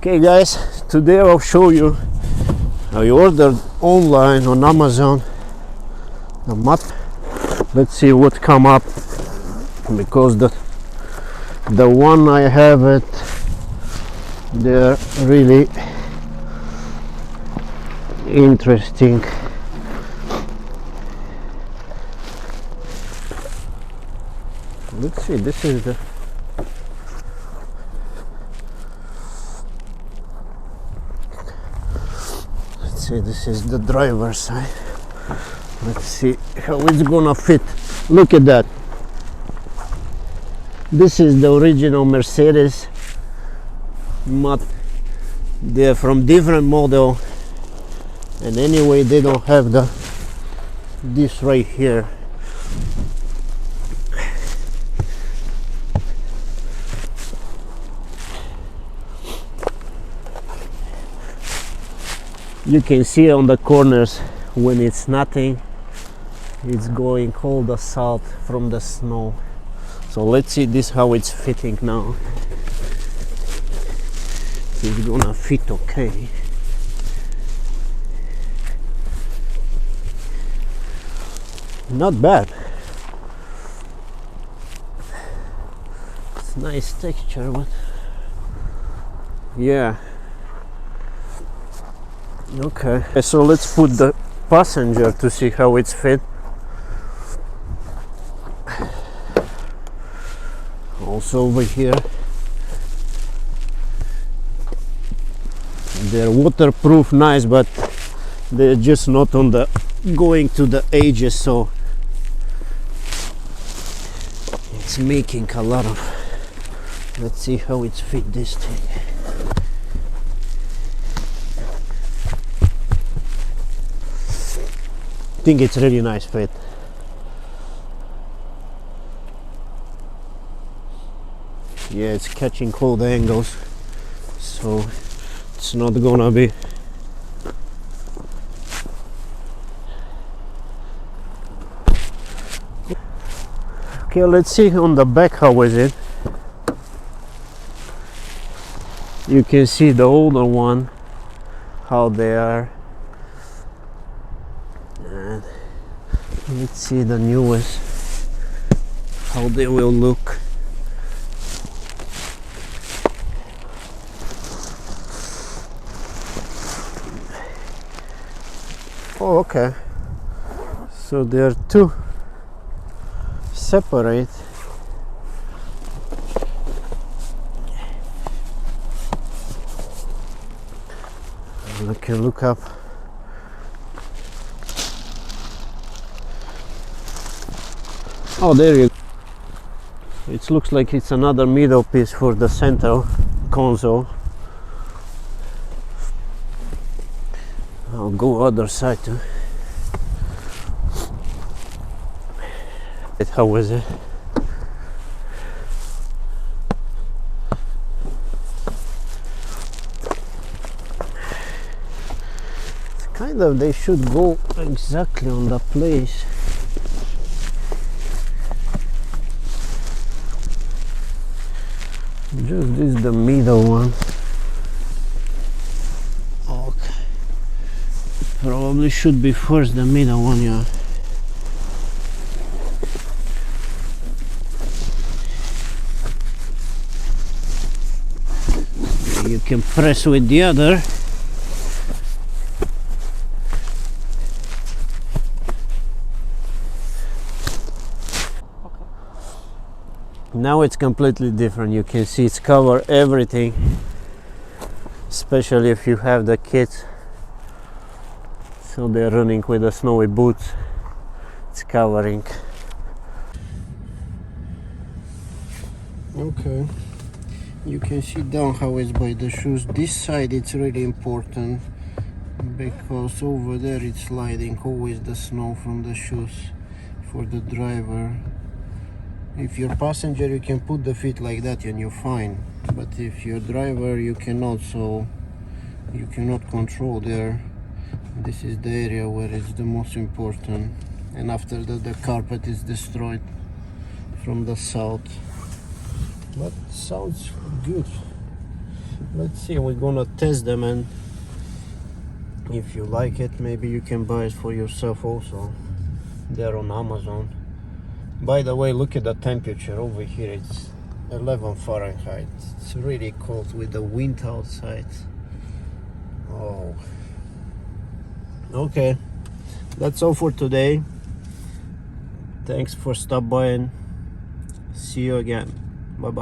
Okay guys, today I'll show you I ordered online on Amazon the mat. Let's see what come up, because the one I have it, they're really interesting. Let's see, this is the this is the driver's side. Let's see how it's gonna fit. Look at that. This is the original Mercedes mat. They're from different model, and anyway they don't have this right here. You can see on the corners when it's nothing, it's going all the salt from the snow. So let's see this how it's fitting now. It's gonna fit okay. Not bad. It's nice texture, but yeah. Okay, so let's put the passenger to see how it's fit. Also over here, they're waterproof, nice, but they're just not on the going to the edges, so it's making a lot of. Let's see how it's fit this thing. I think it's really nice fit. Yeah, it's catching all the angles, so it's not gonna be. Okay, let's see on the back how is it. You can see the older one, how they are. And let's see the newest, how they will look. Oh, okay. So there are two separate. I can look up. Oh, there you go. It looks like it's another middle piece for the center console. I'll go other side too. How was it? It's kind of, they should go exactly on the place. Just this is the middle one. Okay. Probably should be first the middle one, yeah. You can press with the other. Now it's completely different. You can see it's cover everything, especially if you have the kids, so they're running with the snowy boots. It's covering. Okay, you can see down how it's by the shoes. This side it's really important, because over there it's sliding always the snow from the shoes for the driver. If you're passenger, you can put the feet like that and you're fine, but if you're driver, you cannot, so you cannot control there. This is the area where it's the most important, and after that the carpet is destroyed from the south. But sounds good. let's see, we're gonna test them, and if you like it, maybe you can buy it for yourself also. They're on Amazon. By the way, look at the temperature over here. It's 11 Fahrenheit. It's really cold with the wind outside. Oh, okay, that's all for today. Thanks for stopping by, and see you again. Bye bye.